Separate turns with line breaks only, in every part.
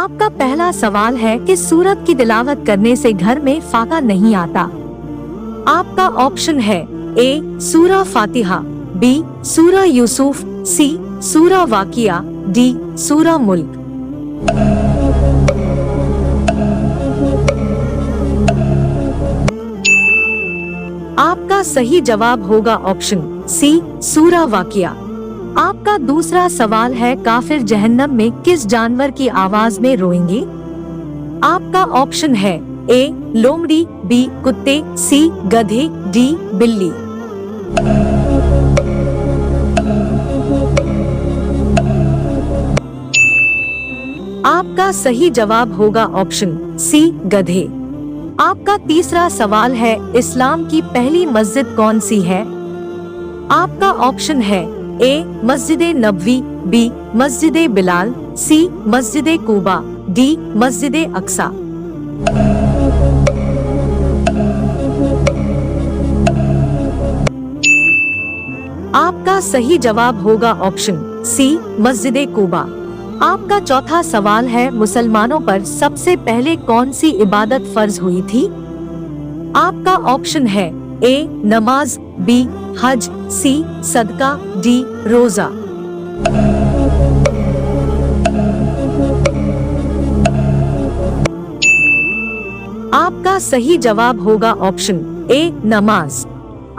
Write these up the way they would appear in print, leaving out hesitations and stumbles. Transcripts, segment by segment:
आपका पहला सवाल है कि सूरत की तिलावत करने से घर में फाका नहीं आता। आपका ऑप्शन है ए सूरा फातिहा, बी सूरा यूसुफ, सी सूरा वाकिया, डी सूरा मुल्क। आपका सही जवाब होगा ऑप्शन सी सूरा वाकिया। आपका दूसरा सवाल है काफिर जहन्नम में किस जानवर की आवाज में रोएंगे। आपका ऑप्शन है ए लोमड़ी, बी कुत्ते, सी गधे, डी बिल्ली। आपका सही जवाब होगा ऑप्शन सी गधे। आपका तीसरा सवाल है इस्लाम की पहली मस्जिद कौन सी है। आपका ऑप्शन है ए मस्जिद नबवी, बी मस्जिद बिलाल, सी मस्जिद कूबा, डी मस्जिद अक्सा। आपका सही जवाब होगा ऑप्शन सी मस्जिद कूबा। आपका चौथा सवाल है मुसलमानों पर सबसे पहले कौन सी इबादत फर्ज हुई थी। आपका ऑप्शन है ए नमाज, बी हज, सी सदका, डी रोजा। आपका सही जवाब होगा ऑप्शन ए नमाज।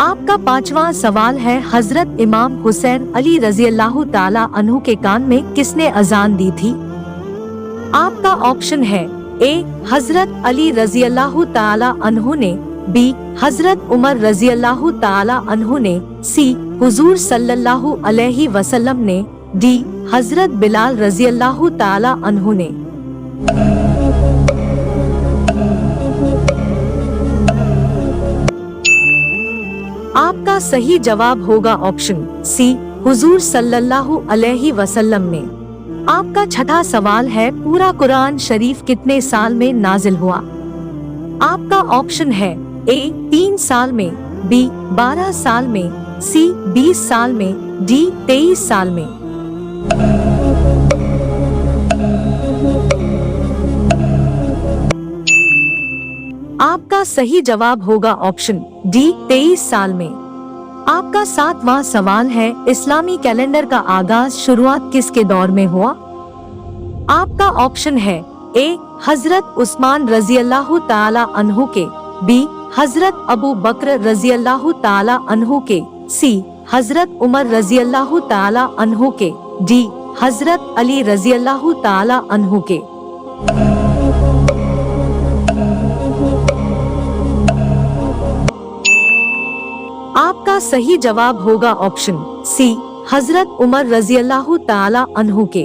आपका पांचवा सवाल है हजरत इमाम हुसैन अली रज़ियल्लाहु ताला अन्हु के कान में किसने अजान दी थी। आपका ऑप्शन है ए हजरत अली रज़ियल्लाहु ताला अन्हु ने, बी हजरत उमर रज़ियल्लाहु ताला अन्हु ने, सी हुजूर सल्लल्लाहु अलैहि वसल्लम ने, डी हजरत बिलाल रज़ियल्लाहु ताला अन्हु ने। आपका सही जवाब होगा ऑप्शन सी हुजूर सल्लल्लाहु अलैहि वसल्लम ने। आपका छठा सवाल है पूरा कुरान शरीफ कितने साल में नाजिल हुआ। आपका ऑप्शन है ए 3 साल में, बी 12 साल में, सी 20 साल में, डी 23 साल में। आपका सही जवाब होगा ऑप्शन डी 23 साल में। आपका 7वां सवाल है इस्लामी कैलेंडर का आगाज शुरुआत किसके दौर में हुआ। आपका ऑप्शन है ए हजरत उस्मान रज़ियल्लाहु ताला अन्हु के, बी हजरत अबू बकर रज़ियल्लाहु ताला अन्हु के, सी हजरत उमर रज़ियल्लाहु ताला अन्हु के, डी हजरत अली रज़ियल्लाहु ताला अन्हु के। आपका सही जवाब होगा ऑप्शन सी हजरत उमर रज़ियल्लाहु ताला अन्हु के।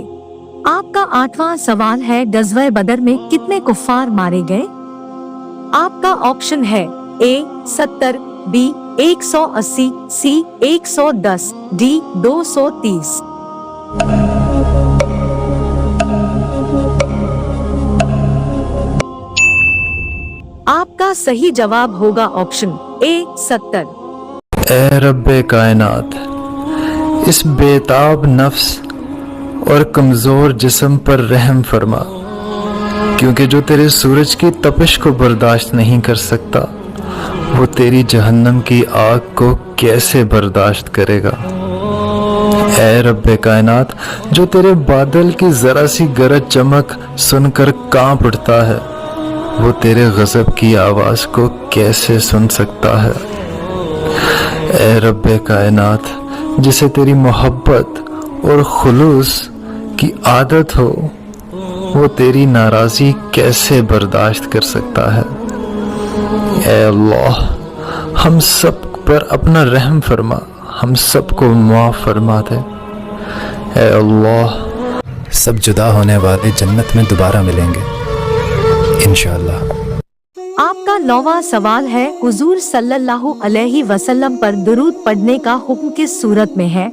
आपका 8वां सवाल है गज़वे बदर में कितने कुफ्फार मारे गए। आपका ऑप्शन है ए 70, बी 180, सी 110, डी 230। आपका सही जवाब होगा ऑप्शन ए 70।
ए रब्बे कायनात, इस बेताब नफ्स और कमज़ोर जिस्म पर रहम फरमा, क्योंकि जो तेरे सूरज की तपिश को बर्दाश्त नहीं कर सकता वो तेरी जहन्नम की आग को कैसे बर्दाश्त करेगा। ए रब्बे कायनात, जो तेरे बादल की ज़रा सी गरज चमक सुनकर कांप उठता है वो तेरे गज़ब की आवाज़ को कैसे सुन सकता है। ए रब्बे कायनात, जिसे तेरी मोहब्बत और खुलूस की आदत हो वो तेरी नाराज़ी कैसे बर्दाश्त कर सकता है। ए अल्लाह, हम सब पर अपना रहम फरमा, हम सबको माफ़ फरमा दे। ए अल्लाह,
सब जुदा होने वाले जन्नत में दोबारा मिलेंगे इंशाअल्लाह।
आपका 9वां सवाल है हुजूर सल्लल्लाहु अलैहि वसल्लम पर दुरूद पढ़ने का हुक्म किस सूरत में है।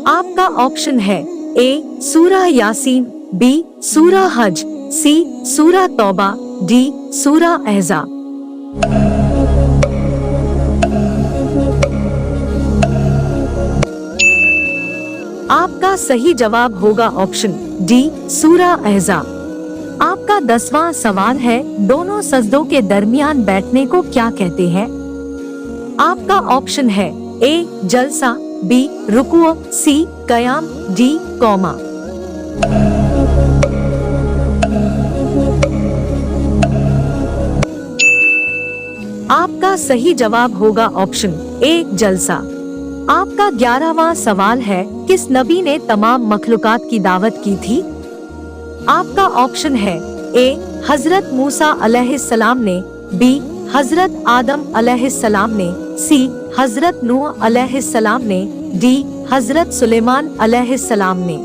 आपका ऑप्शन है ए सूरा यासीन, बी सूरा हज, सी सूरा तौबा, डी सूरा अहज़ाब। आपका सही जवाब होगा ऑप्शन डी सूरा अहज़ाब। आपका 10वां सवाल है, दोनों सजदों के दरमियान बैठने को क्या कहते हैं? आपका ऑप्शन है ए जलसा, बी रुकू, सी कयाम, डी कौमा। आपका सही जवाब होगा ऑप्शन ए जलसा। आपका 11वां सवाल है, किस नबी ने तमाम मखलूकात की दावत की थी? आपका ऑप्शन है ए हजरत मूसा अलैहिस्सलाम ने, बी हजरत आदम अलैहिस्सलाम ने, सी हजरत नूह अलैहिस्सलाम ने, डी हजरत सुलेमान अलैहिस्सलाम ने।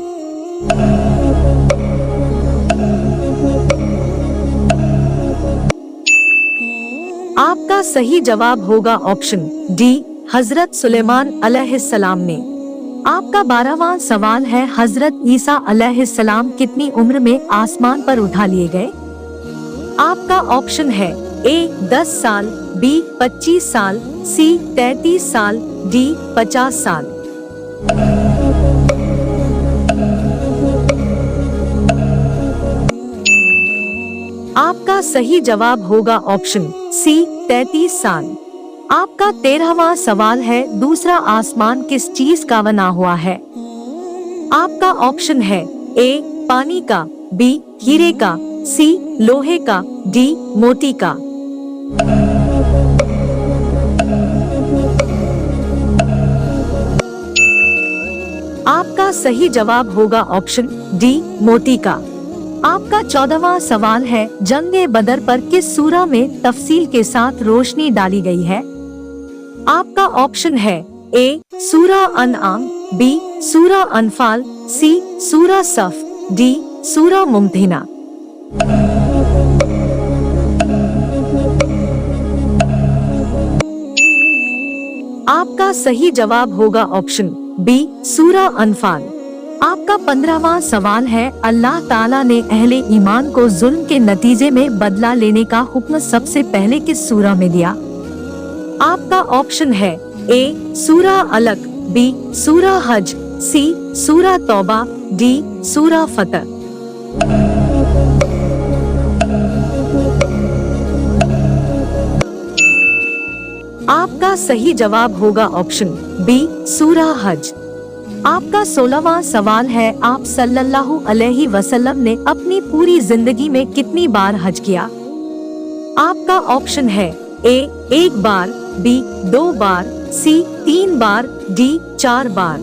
आपका सही जवाब होगा ऑप्शन डी हजरत सुलेमान अलैहिस्सलाम ने। आपका 12वां सवाल है, हजरत ईसा अलैहिस्सलाम कितनी उम्र में आसमान पर उठा लिए गए? आपका ऑप्शन है ए 10 साल, बी 25 साल, सी 33 साल, डी 50 साल। आपका सही जवाब होगा ऑप्शन सी 33 साल। आपका 13वां सवाल है, दूसरा आसमान किस चीज का बना हुआ है? आपका ऑप्शन है ए पानी का, बी हीरे का, सी लोहे का, डी मोती का। आपका सही जवाब होगा ऑप्शन डी मोती का। आपका 14वां सवाल है, जंगे बदर पर किस सूरा में तफसील के साथ रोशनी डाली गई है? आपका ऑप्शन है ए सूरा अनआम, बी सूरा अनफाल, सी सूरा सफ, डी सूरा मुमतहिना। आपका सही जवाब होगा ऑप्शन बी सूरा अनफाल। आपका 15वां सवाल है, अल्लाह ताला ने अहले ईमान को जुल्म के नतीजे में बदला लेने का हुक्म सबसे पहले किस सूरा में दिया? आपका ऑप्शन है ए सूरा अलक, बी सूरा हज, सी सूरा तौबा, डी सूरा फतह। आपका सही जवाब होगा ऑप्शन बी सूरा हज। आपका 16वां सवाल है, आप सल्लल्लाहु अलैहि वसल्लम ने अपनी पूरी जिंदगी में कितनी बार हज किया? आपका ऑप्शन है ए 1 बार, बी 2 बार, सी 3 बार, डी 4 बार।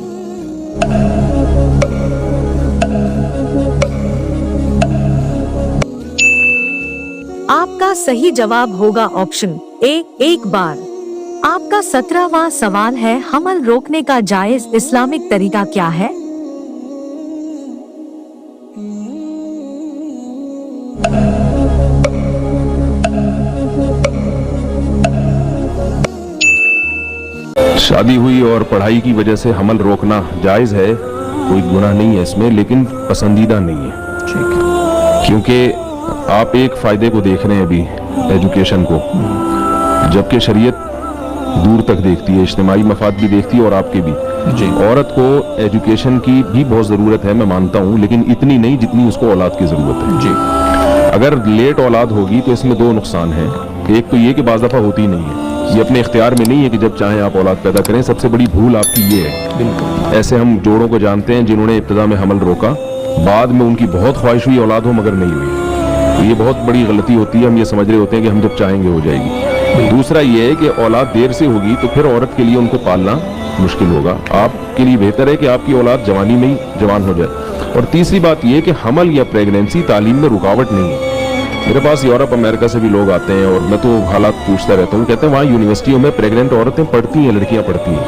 आपका सही जवाब होगा ऑप्शन ए 1 बार। आपका 17वां सवाल है, हमल रोकने का जायज इस्लामिक तरीका क्या है?
शादी हुई और पढ़ाई की वजह से हमल रोकना जायज़ है, कोई गुनाह नहीं है इसमें, लेकिन पसंदीदा नहीं है।
ठीक है।
क्योंकि आप एक फ़ायदे को देख रहे हैं अभी, एजुकेशन को, जबकि शरीयत दूर तक देखती है, इज्तिमाई मफाद भी देखती है और आपके भी।
जी।
औरत को एजुकेशन की भी बहुत ज़रूरत है, मैं मानता हूँ, लेकिन इतनी नहीं जितनी उसको औलाद की ज़रूरत है।
जी।
अगर लेट औलाद होगी तो इसमें 2 नुकसान हैं। एक तो ये कि बाज़ दफ़ा होती नहीं है, ये अपने इख्तियार में नहीं है कि जब चाहें आप औलाद पैदा करें। सबसे बड़ी भूल आपकी ये है।
बिल्कुल।
ऐसे हम जोड़ों को जानते हैं जिन्होंने इब्तिदा में हमल रोका, बाद में उनकी बहुत ख्वाहिश हुई औलाद हो मगर नहीं हुई। तो ये बहुत बड़ी गलती होती है। हम ये समझ रहे होते हैं कि हम जब चाहेंगे हो जाएगी। दूसरा ये है कि औलाद देर से होगी तो फिर औरत के लिए उनको पालना मुश्किल होगा। आपके लिए बेहतर है कि आपकी औलाद जवानी में ही जवान हो जाए। और तीसरी बात ये कि हमल या प्रेगनेंसी तालीम में रुकावट नहीं है। मेरे पास यूरोप अमेरिका से भी लोग आते हैं और मैं तो हालात पूछता रहता हूँ। कहते हैं वहाँ यूनिवर्सिटियों में प्रेग्नेंट औरतें पढ़ती हैं, लड़कियाँ पढ़ती हैं।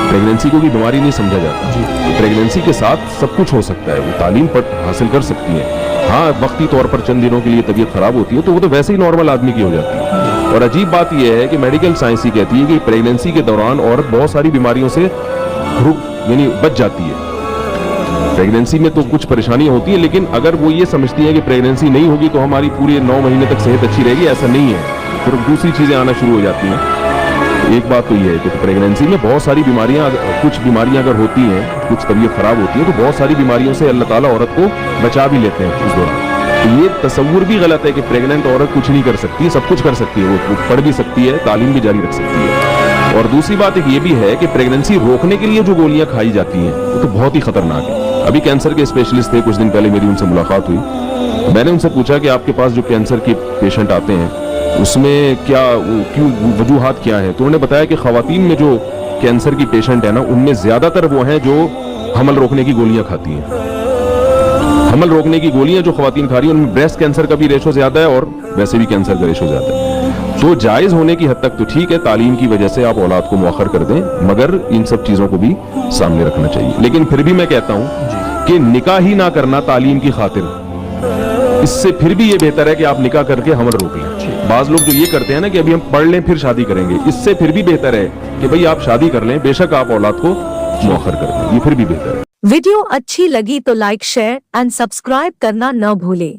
प्रेगनेंसी को भी बीमारी नहीं समझा जाता। तो प्रेगनेंसी के साथ सब कुछ हो सकता है, वो तालीम हासिल कर सकती है। हाँ, वक्ती तौर पर चंद दिनों के लिए तबीयत खराब होती है तो वो तो वैसे ही नॉर्मल आदमी की हो जाती है। और अजीब बात यह है कि मेडिकल साइंस ही कहती है कि प्रेगनेंसी के दौरान औरत बहुत सारी बीमारियों से यानी बच जाती है। प्रेगनेंसी में तो कुछ परेशानियां होती है, लेकिन अगर वो ये समझती है कि प्रेगनेंसी नहीं होगी तो हमारी पूरे 9 महीने तक सेहत अच्छी रहेगी, ऐसा नहीं है। फिर दूसरी चीजें आना शुरू हो जाती हैं। एक बात तो ये है कि प्रेगनेंसी में बहुत सारी बीमारियां, कुछ बीमारियां अगर होती हैं, कुछ तबीयत खराब होती है तो बहुत सारी बीमारियों से अल्लाह ताला औरत को बचा भी लेते हैं उस दौरान। ये तसव्वुर भी गलत है कि प्रेग्नेंट औरत कुछ नहीं कर सकती, सब कुछ कर सकती है, वो पढ़ भी सकती है, तालीम भी जारी रख सकती है। और दूसरी बात एक ये भी है कि प्रेगनेंसी रोकने के लिए जो गोलियां खाई जाती हैं वो तो बहुत ही खतरनाक है। अभी कैंसर के स्पेशलिस्ट थे, कुछ दिन पहले मेरी उनसे मुलाकात हुई। मैंने उनसे पूछा कि आपके पास जो कैंसर के पेशेंट आते हैं उसमें क्यों वजूहात क्या है, तो उन्होंने बताया कि खवातीन में जो कैंसर की पेशेंट है ना, उनमें ज्यादातर वो हैं जो हमल रोकने की गोलियां खाती हैं। हमल रोकने की गोलियां जो खवातीन खा रही हैं उनमें ब्रेस्ट कैंसर का भी रेशो ज्यादा है और वैसे भी कैंसर का रेशो ज्यादा है। तो जायज होने की हद तक तो ठीक है, तालीम की वजह से आप औलाद को मुअख्खर कर दें, मगर इन सब चीजों को भी सामने रखना चाहिए। लेकिन फिर भी मैं कहता हूं कि निकाह ही ना करना तालीम की खातिर, इससे फिर भी ये बेहतर है कि आप निकाह करके हमल रोक लें। बाज लोग जो ये करते हैं ना कि अभी हम पढ़ लें फिर शादी करेंगे, इससे फिर भी बेहतर है कि भाई आप शादी कर लें, बेशक आप औलाद को मुअख्खर कर दें, ये फिर भी बेहतर है।
वीडियो अच्छी लगी तो लाइक, शेयर एंड सब्सक्राइब करना न भूलें।